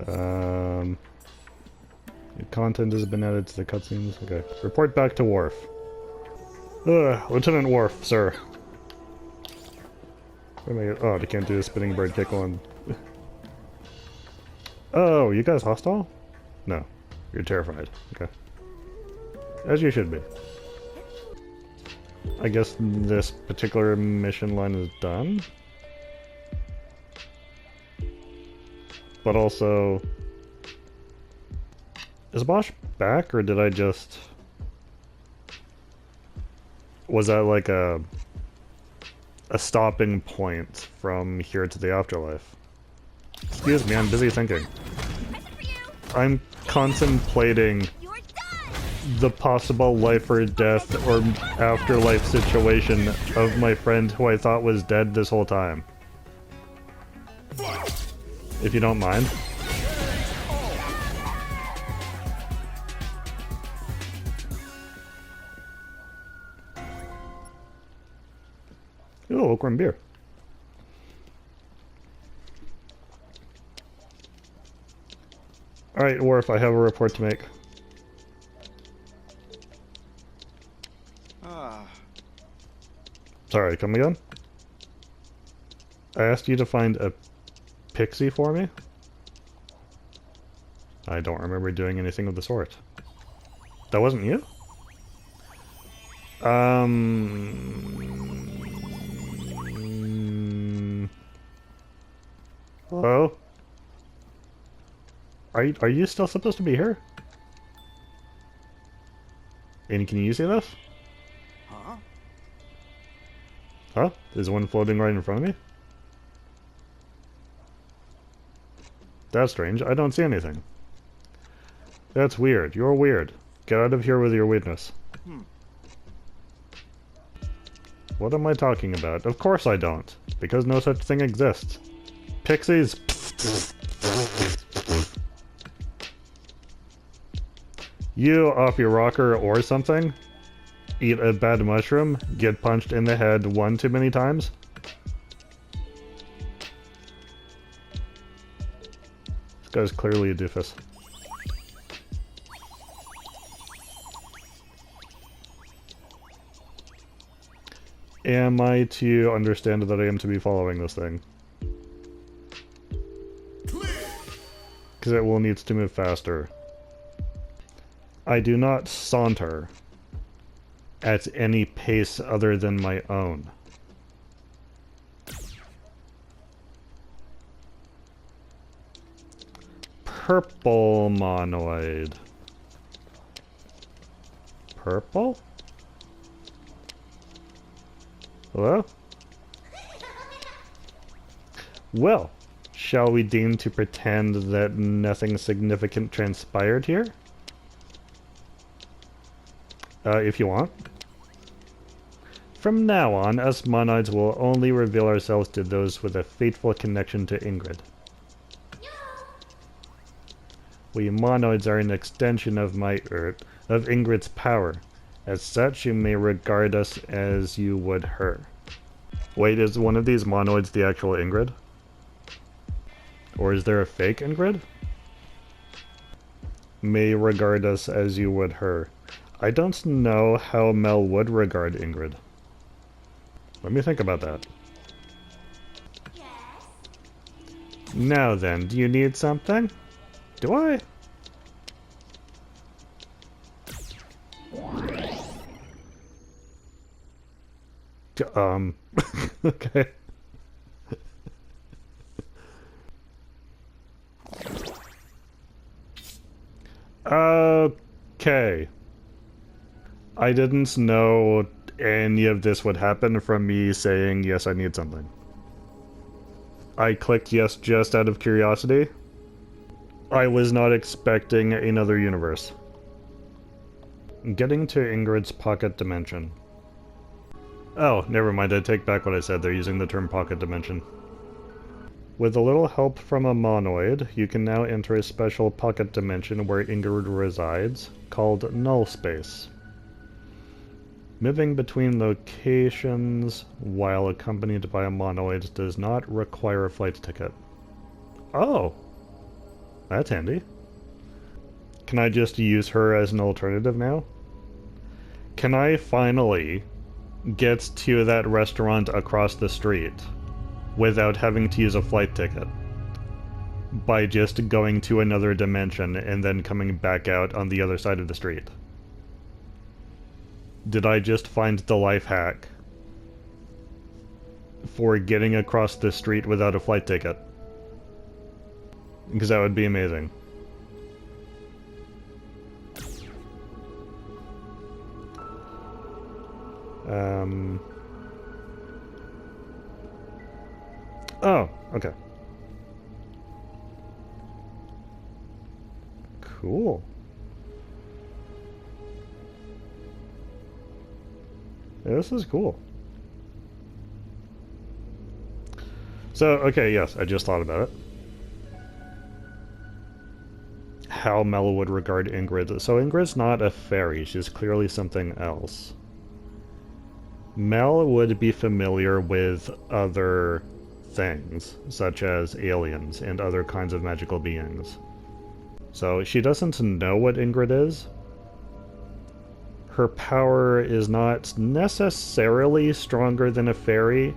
New content has been added to the cutscenes. Okay. Report back to Worf. Lieutenant Worf, sir. Oh, they can't do a spinning bird kick on. Oh, you guys hostile? No. You're terrified. Okay. As you should be. I guess this particular mission line is done. But also... Is Bosch back, or did I just... Was that like a stopping point from here to the afterlife? Excuse me, I'm busy thinking. I'm contemplating the possible life or death or afterlife situation of my friend who I thought was dead this whole time. If you don't mind. Ooh, Oakworm beer. Alright, Worf, I have a report to make. Sorry, come again? I asked you to find a pixie for me? I don't remember doing anything of the sort. That wasn't you? Hello? Are you still supposed to be here? And can you see this? Huh? Huh? There's one floating right in front of me? That's strange. I don't see anything. That's weird. You're weird. Get out of here with your weirdness. What am I talking about? Of course I don't. Because no such thing exists. Pixies! You off your rocker or something? Eat a bad mushroom? Get punched in the head one too many times? This guy's clearly a doofus. Am I to understand that I am to be following this thing? Because it will needs to move faster. I do not saunter at any pace other than my own. Purple monoid. Purple? Hello? Well, shall we deign to pretend that nothing significant transpired here? If you want. From now on, us Monoids will only reveal ourselves to those with a fateful connection to Ingrid. We Monoids are an extension of of Ingrid's power. As such, you may regard us as you would her. Wait, is one of these Monoids the actual Ingrid? Or is there a fake Ingrid? May regard us as you would her. I don't know how Mel would regard Ingrid. Let me think about that. Yes. Now then, do you need something? Do I? Okay. Okay. I didn't know any of this would happen from me saying, yes, I need something. I clicked yes just out of curiosity. I was not expecting another universe. Getting to Ingrid's pocket dimension. Oh, never mind, I take back what I said, they're using the term pocket dimension. With a little help from a monoid, you can now enter a special pocket dimension where Ingrid resides, called null space. Moving between locations while accompanied by a monoid does not require a flight ticket. Oh! That's handy. Can I just use her as an alternative now? Can I finally get to that restaurant across the street without having to use a flight ticket? By just going to another dimension and then coming back out on the other side of the street? Did I just find the life hack for getting across the street without a flight ticket? Because that would be amazing. Oh, okay. Cool. Yeah, this is cool. So, okay, yes, I just thought about it. How Mel would regard Ingrid. So Ingrid's not a fairy, she's clearly something else. Mel would be familiar with other things, such as aliens and other kinds of magical beings. So she doesn't know what Ingrid is. Her power is not necessarily stronger than a fairy,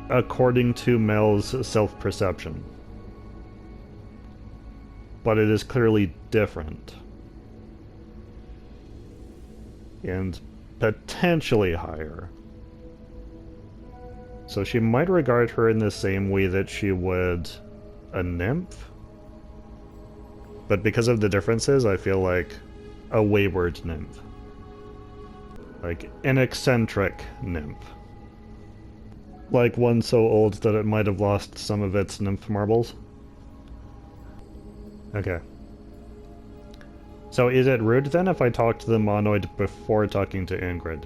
according to Mel's self-perception. But it is clearly different. And potentially higher. So she might regard her in the same way that she would a nymph. But because of the differences, I feel like a wayward nymph. Like an eccentric nymph. Like one so old that it might have lost some of its nymph marbles. Okay. So is it rude then if I talk to the Monoid before talking to Ingrid?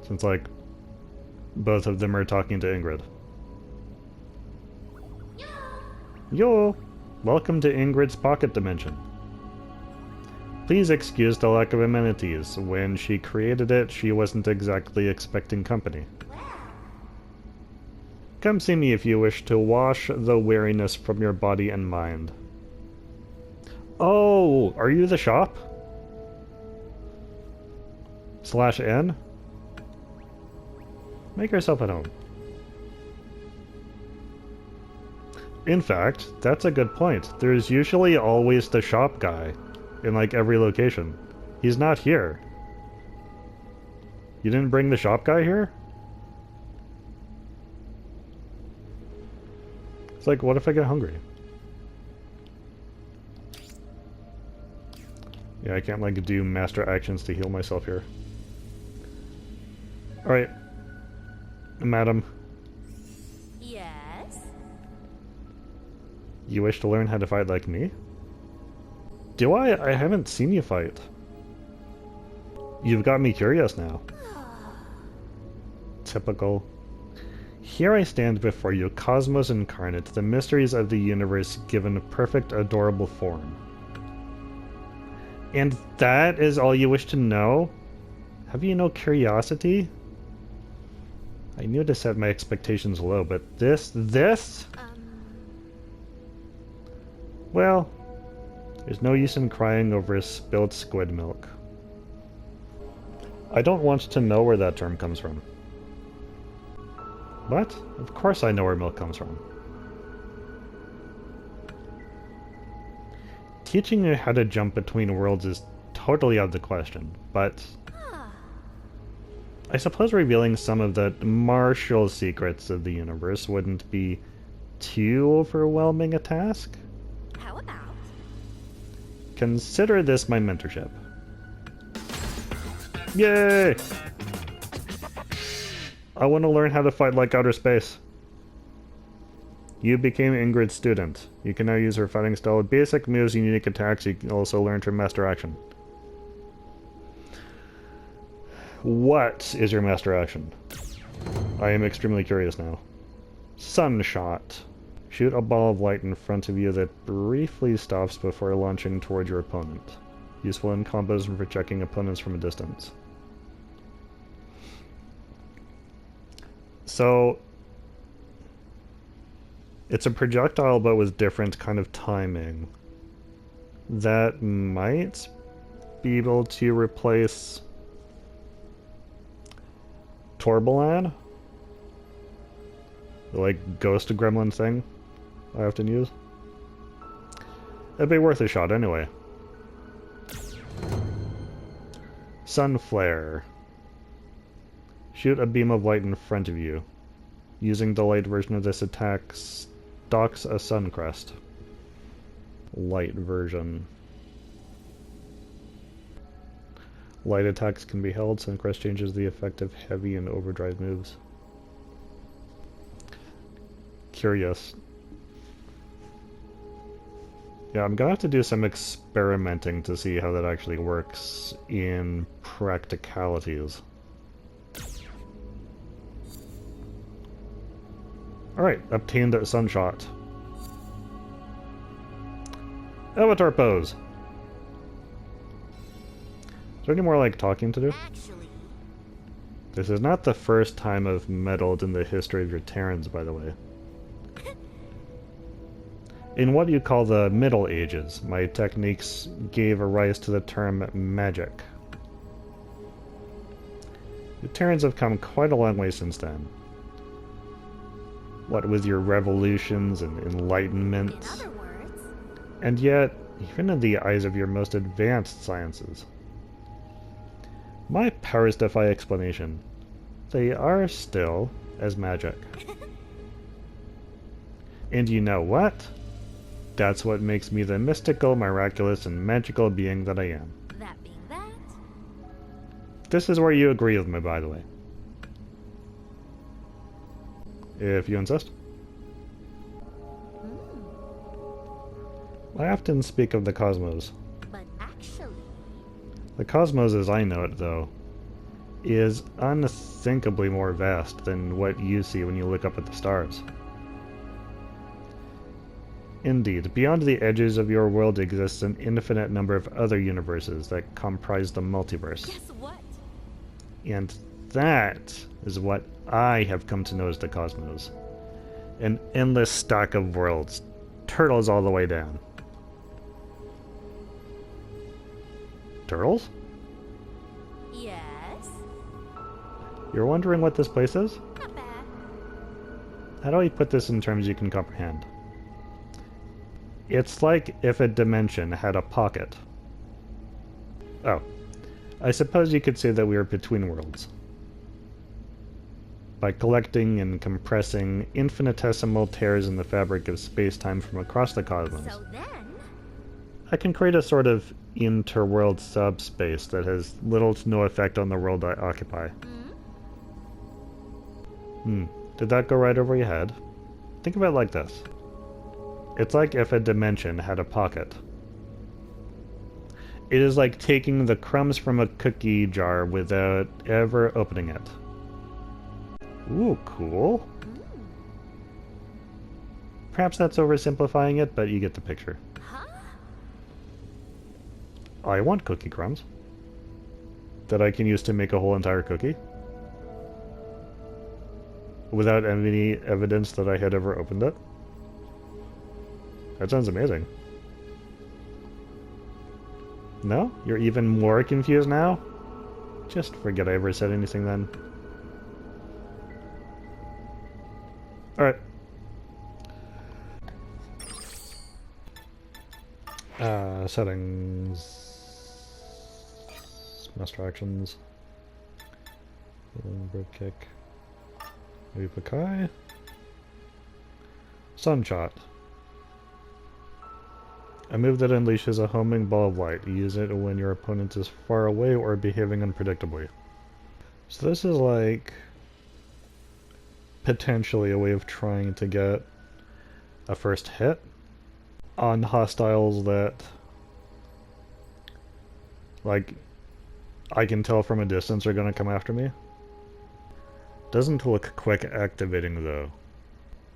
Since, like, both of them are talking to Ingrid. Yo! Welcome to Ingrid's pocket dimension. Please excuse the lack of amenities. When she created it, she wasn't exactly expecting company. Come see me if you wish to wash the weariness from your body and mind. Oh, are you the shop? /N? Make yourself at home. In fact, that's a good point. There's usually always the shop guy in like every location. He's not here. You didn't bring the shop guy here? It's like, what if I get hungry? Yeah, I can't like do master actions to heal myself here. Alright. Madam. Yes? You wish to learn how to fight like me? Do I? I haven't seen you fight. You've got me curious now. Typical. Here I stand before you, Cosmos incarnate, the mysteries of the universe given perfect, adorable form. And that is all you wish to know? Have you no curiosity? I knew to set my expectations low, but this? Well, there's no use in crying over spilled squid milk. I don't want to know where that term comes from. What? Of course I know where milk comes from. Teaching you how to jump between worlds is totally out of the question, but I suppose revealing some of the martial secrets of the universe wouldn't be too overwhelming a task? How about? Consider this my mentorship. Yay! I want to learn how to fight like outer space. You became Ingrid's student. You can now use her fighting style with basic moves and unique attacks. You can also learn her master action. What is your master action? I am extremely curious now. Sunshot. Shoot a ball of light in front of you that briefly stops before launching toward your opponent. Useful in combos and for checking opponents from a distance. So, It's a projectile, but with different kind of timing. That might be able to replace Torbalan? The, like, ghost gremlin thing I often use. It'd be worth a shot anyway. Sun Flare. Shoot a beam of light in front of you. Using the light version of this attack, stalks a sun crest. Light version. Light attacks can be held. Suncrest changes the effect of heavy and overdrive moves. Curious. Yeah, I'm gonna have to do some experimenting to see how that actually works in practicalities. Alright, obtained a sunshot. Avatar pose! Is there any more, like, talking to do? Actually, This is not the first time I've meddled in the history of your Terrans, by the way. In what you call the Middle Ages, my techniques gave a rise to the term magic. The Terrans have come quite a long way since then. What with your revolutions and in enlightenments, other words, and yet, even in the eyes of your most advanced sciences, my powers defy explanation. They are still as magic. And you know what? That's what makes me the mystical, miraculous, and magical being that I am. that being that, This is where you agree with me, by the way. If you insist. I often speak of the cosmos. but actually, The cosmos as I know it, though, is unthinkably more vast than what you see when you look up at the stars. Indeed, beyond the edges of your world exists an infinite number of other universes that comprise the multiverse. guess what? And that is what I have come to know as the cosmos. An endless stack of worlds, turtles all the way down. Turtles? Yes, You're wondering what this place is? not bad. How do I put this in terms you can comprehend? It's like if a dimension had a pocket. Oh, I suppose you could say that we are between worlds. By collecting and compressing infinitesimal tears in the fabric of space-time from across the cosmos, So then, I can create a sort of interworld subspace that has little to no effect on the world I occupy. Did that go right over your head? Think of it like this. It's like if a dimension had a pocket. It is like taking the crumbs from a cookie jar without ever opening it. Ooh, cool. Perhaps that's oversimplifying it, but you get the picture. huh? I want cookie crumbs that I can use to make a whole entire cookie without any evidence that I had ever opened it. That sounds amazing. No? You're even more confused now? Just forget I ever said anything then. Alright. Settings. Master actions. Bird kick. Upakai. Sunshot. A move that unleashes a homing ball of light. Use it when your opponent is far away or behaving unpredictably. So this is like potentially a way of trying to get a first hit on hostiles that, like, I can tell from a distance are going to come after me. Doesn't look quick activating though.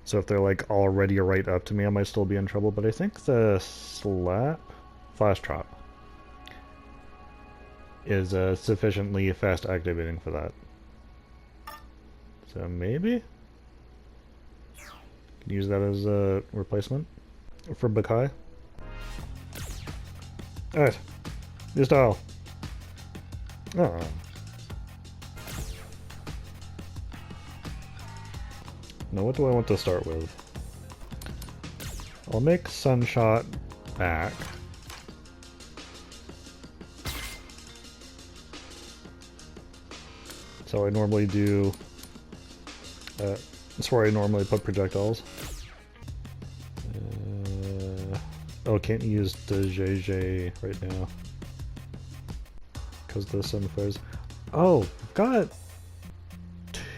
So if they're like already right up to me, I might still be in trouble, but I think the flash trap is sufficiently fast activating for that. So maybe? Can use that as a replacement for Bakai. Alright. New style. Oh. Now what do I want to start with? I'll make Sunshot back. So I normally do... that's where I normally put projectiles. Oh, can't use the JJ right now. Because the sun flares. Oh, I've got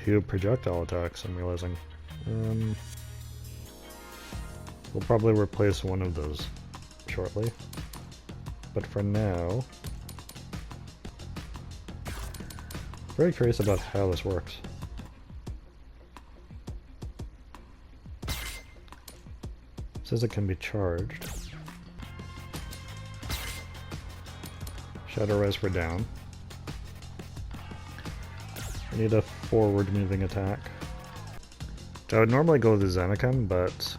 2 projectile attacks, I'm realizing. We'll probably replace one of those shortly. But for now... very curious about how this works. It says it can be charged. Shadow Res for down. I need a forward moving attack. I would normally go with the Zenican, but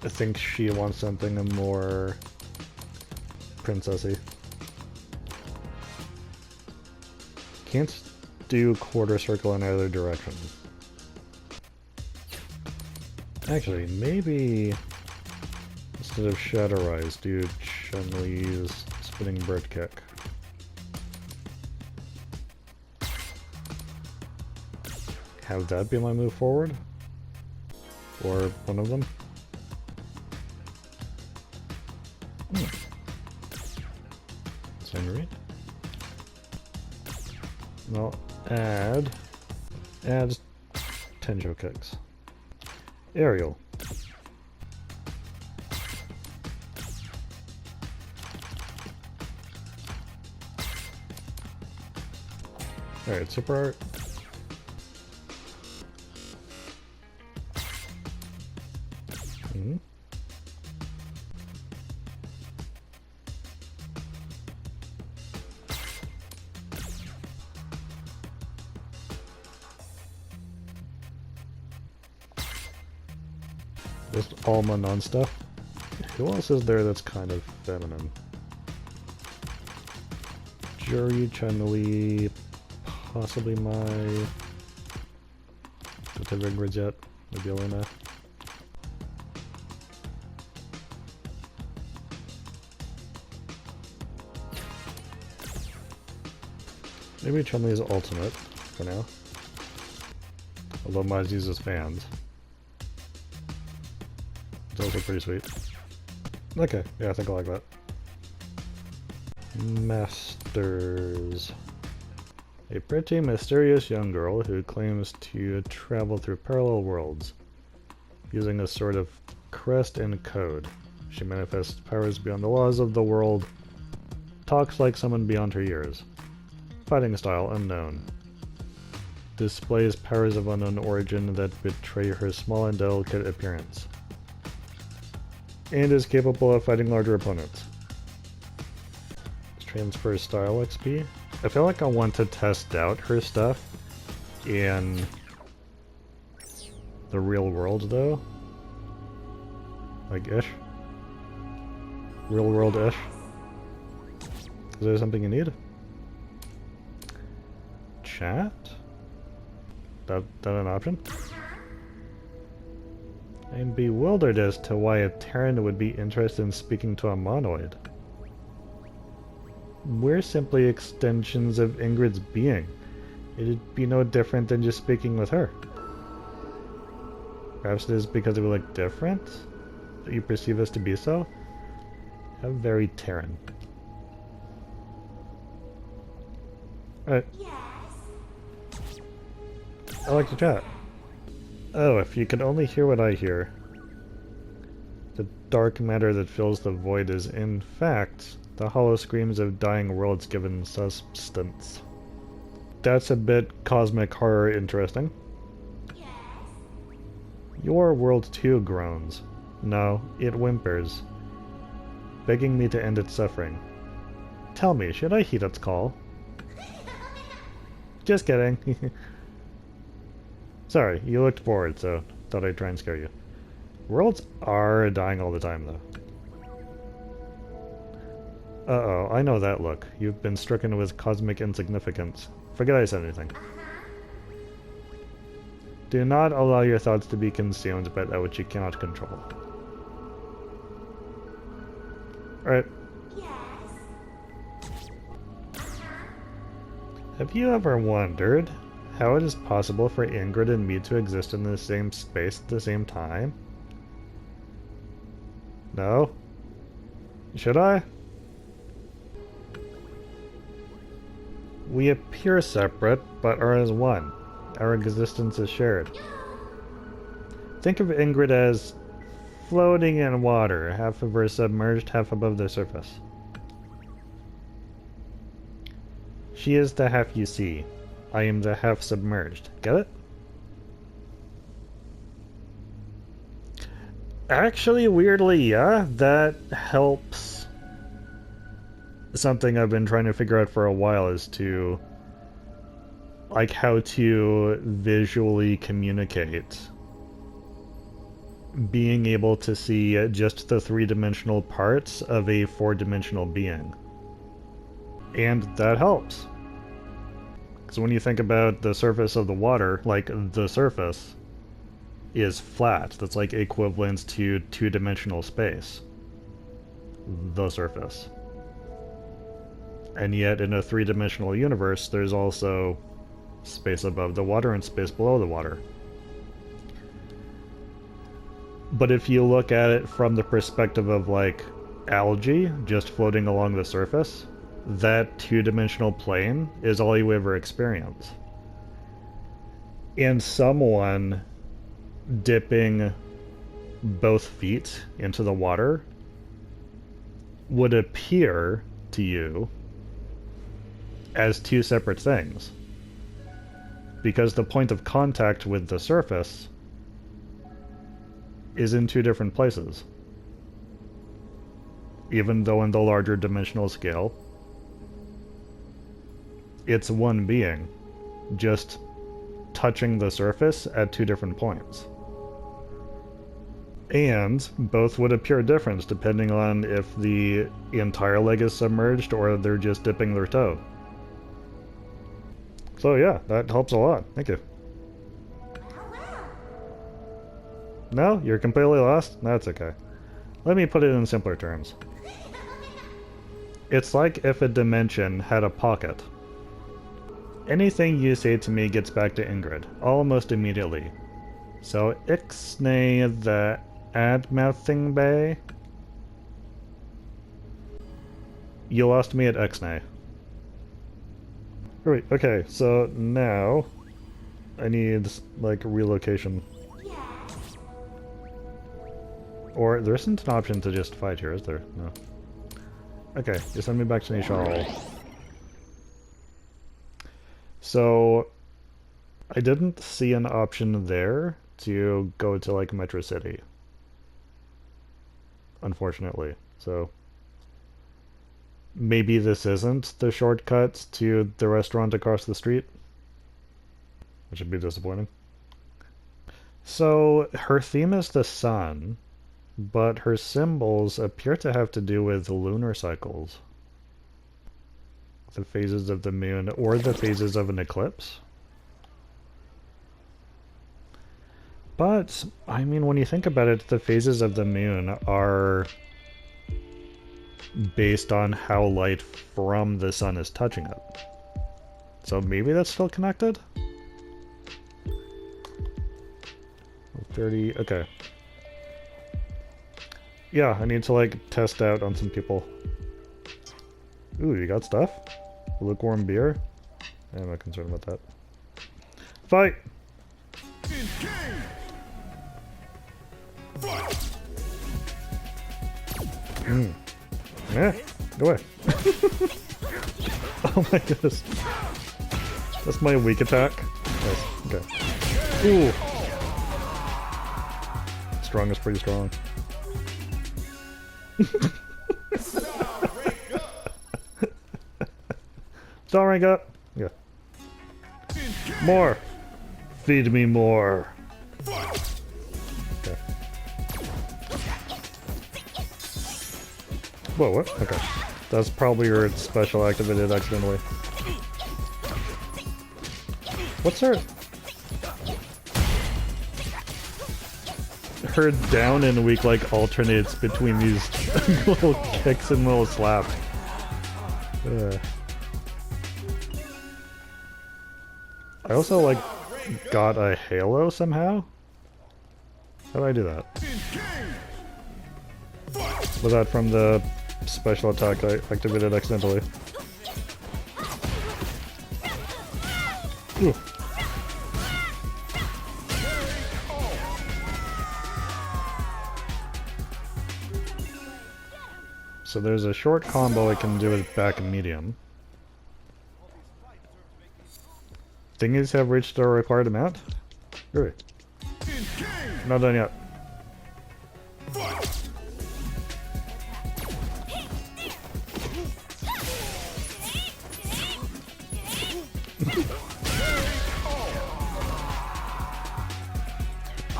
I think she wants something more princessy. Can't do quarter circle in either direction. Actually, maybe instead of Shadow Rise, do Chun-Li's Spinning Bird Kick. Have that be my move forward? Or one of them? Same read? I'll add Tenjo Kicks. Aerial. Alright, Super Art. Just Alma non-stuff. Who else is there that's kind of feminine? Jury, Chun-Li, possibly my... don't have Ingrid yet. Maybe Elena. Maybe Chun-Li's ultimate for now. Although Maz uses fans. It's also pretty sweet. Okay, yeah, I think I like that. Masters. A pretty mysterious young girl who claims to travel through parallel worlds. Using a sort of crest and code. She manifests powers beyond the laws of the world. Talks like someone beyond her years. Fighting style unknown. Displays powers of unknown origin that betray her small and delicate appearance. And is capable of fighting larger opponents. Transfer style XP. I feel like I want to test out her stuff in the real world though. Like ish. Real world ish. Is there something you need? Chat? That an option? I'm bewildered as to why a Terran would be interested in speaking to a Monoid. We're simply extensions of Ingrid's being. It'd be no different than just speaking with her. Perhaps it is because we look different that you perceive us to be so? How very Terran. Alright. I like to chat. Oh, if you could only hear what I hear. The dark matter that fills the void is, in fact, the hollow screams of dying worlds given substance. That's a bit cosmic horror interesting. Your world too groans. No, it whimpers, begging me to end its suffering. Tell me, should I heed its call? Just kidding. Sorry, you looked bored, so Thought I'd try and scare you. Worlds are dying all the time, though. Uh-oh, I know that look. You've been stricken with cosmic insignificance. Forget I said anything. Do not allow your thoughts to be consumed by that which you cannot control. Alright. Have you ever wondered how it is possible for Ingrid and me to exist in the same space at the same time? No? Should I? We appear separate, but are as one. Our existence is shared. Think of Ingrid as floating in water, half of her submerged, half above the surface. She is the half you see. I am the half submerged. Get it? Actually, weirdly, yeah, that helps. Something I've been trying to figure out for a while is to, like, how to visually communicate. Being able to see just the three-dimensional parts of a four-dimensional being. And that helps. Because when you think about the surface of the water, like, the surface is flat. That's like equivalent to two-dimensional space. The surface. And yet, in a three-dimensional universe, there's also space above the water and space below the water. But if you look at it from the perspective of, like, algae just floating along the surface, that two-dimensional plane is all you ever experience. And someone dipping both feet into the water would appear to you as two separate things. Because the point of contact with the surface is in two different places. Even though in the larger dimensional scale, it's one being, just touching the surface at two different points. And both would appear different depending on if the entire leg is submerged or they're just dipping their toe. So yeah, that helps a lot. Thank you. No? You're completely lost? That's okay. Let me put it in simpler terms. It's like if a dimension had a pocket. Anything you say to me gets back to Ingrid, almost immediately. So Ixnay the ad-mouthing bay? You lost me at Ixnay. Alright, okay, so now I need, like, relocation. Or there isn't an option to just fight here, is there? No. Okay, you send me back to Nishal. So I didn't see an option there to go to, like, Metro City. Unfortunately. So maybe this isn't the shortcut to the restaurant across the street, which would be disappointing. So her theme is the sun, but her symbols appear to have to do with lunar cycles. The phases of the moon, or the phases of an eclipse. But, I mean, when you think about it, the phases of the moon are based on how light from the sun is touching it. So maybe that's still connected? 30, okay. Yeah, I need to, like, test out on some people. Ooh, you got stuff? Lukewarm beer? I'm not concerned about that. Fight! Yeah, go away. Oh my goodness. That's my weak attack. Nice, okay. Ooh! Strong is pretty strong. Star rank up! Yeah. More! Feed me more! Whoa, what? Okay. That's probably your special activated accidentally. What's her... Her down and weak like alternates between these little kicks and little slaps. I also like got a halo somehow? How do I do that? Was that from the special attack I activated accidentally? Ooh. So there's a short combo I can do with back and medium. Thingies have reached their required amount? Hurry. Not done yet.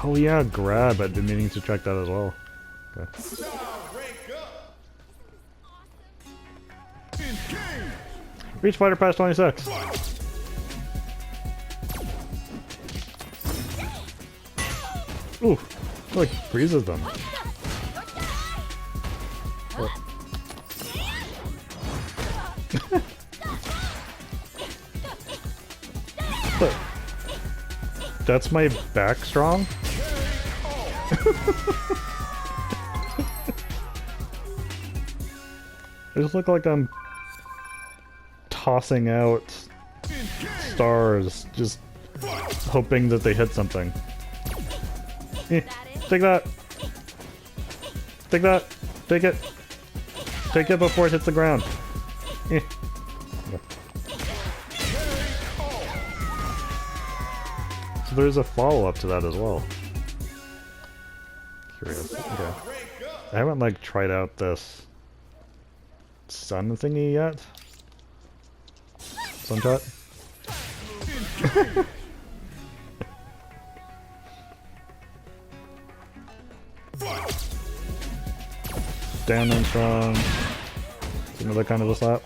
Oh yeah, grab. I've been meaning to check that as well. Okay. Reach fighter past 26. Ooh, it like freezes them. Oh. But that's my back strong? I just look like I'm tossing out stars, just hoping that they hit something. Eh, take that! Take that! Take it! Take it before it hits the ground! Eh. Okay. So there's a follow-up to that as well. Curious. Okay. I haven't like tried out this sun thingy yet. Sunshot? Down and strong. It's another kind of a slap.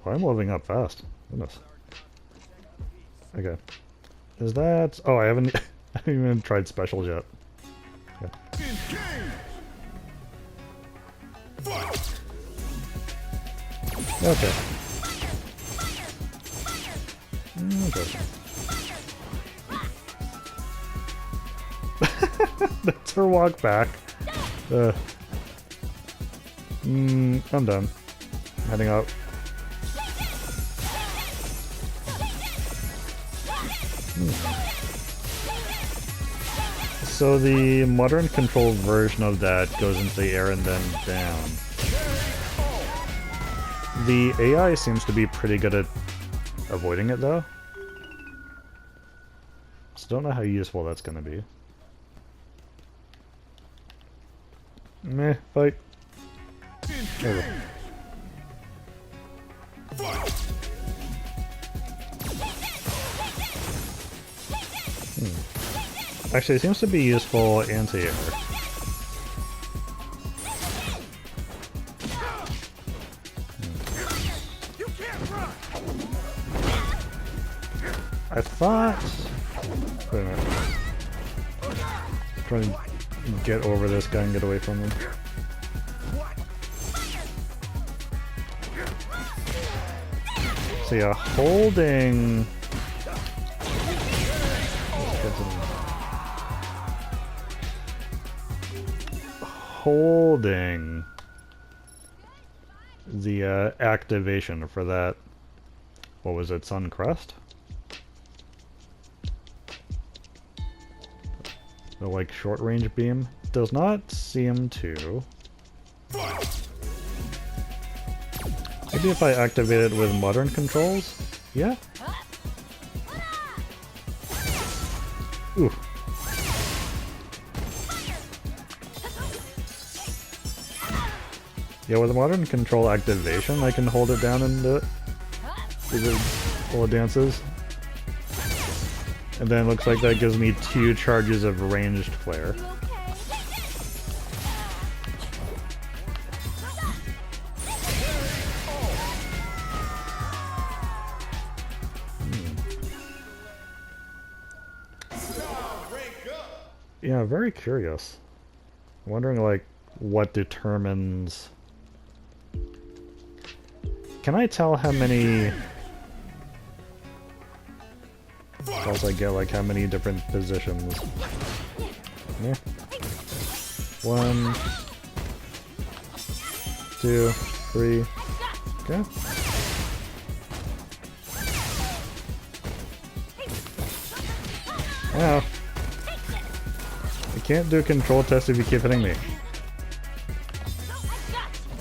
Well, I'm leveling up fast. Goodness. Okay. Is that... Oh, I haven't even tried specials yet. Okay. Okay. Okay. That's her walk back. I'm done. Heading up. So the modern control version of that goes into the air and then down. The AI seems to be pretty good at avoiding it though. So don't know how useful that's gonna be. Meh, fight. There we go. Actually, it seems to be useful anti-air. I thought... Wait a minute. Trying to get over this guy and get away from him. So yeah, holding... Holding the activation for that, what was it, Sun Crest? The, like, short-range beam does not seem to. Maybe if I activate it with modern controls? Yeah? Ooh. Yeah, with the modern control activation, I can hold it down and do it. Do the while it dances. And then it looks like that gives me 2 charges of ranged flare. Yeah, very curious. I'm wondering, like, what determines... Can I tell how many... Else I get, like, how many different positions? Yeah. 1, 2, 3. Okay. Ow. I can't do a control test if you keep hitting me.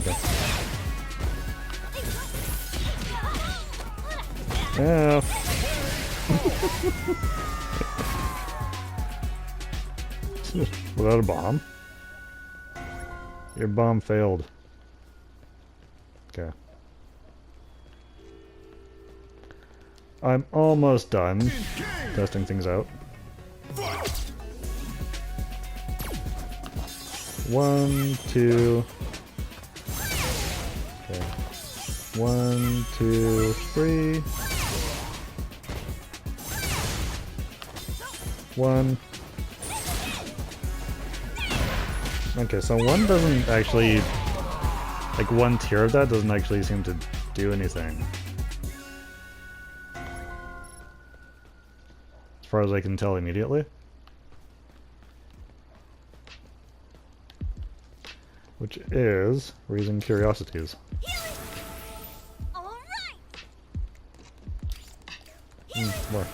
Okay. Ow. Without a bomb? Your bomb failed. Okay. I'm almost done testing things out. 1, 2. Okay. 1, 2, 3. 1. Okay, so 1 doesn't actually... Like, 1 tier of that doesn't actually seem to do anything. As far as I can tell immediately. Which is raising curiosities. More.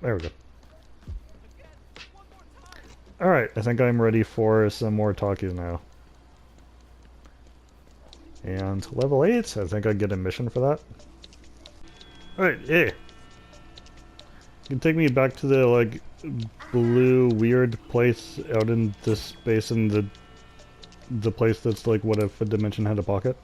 There we go. Alright, I think I'm ready for some more talkies now. And level 8, I think I get a mission for that. Alright, hey! You can take me back to the, like, blue weird place out in this space in the place that's like what if a dimension had a pocket?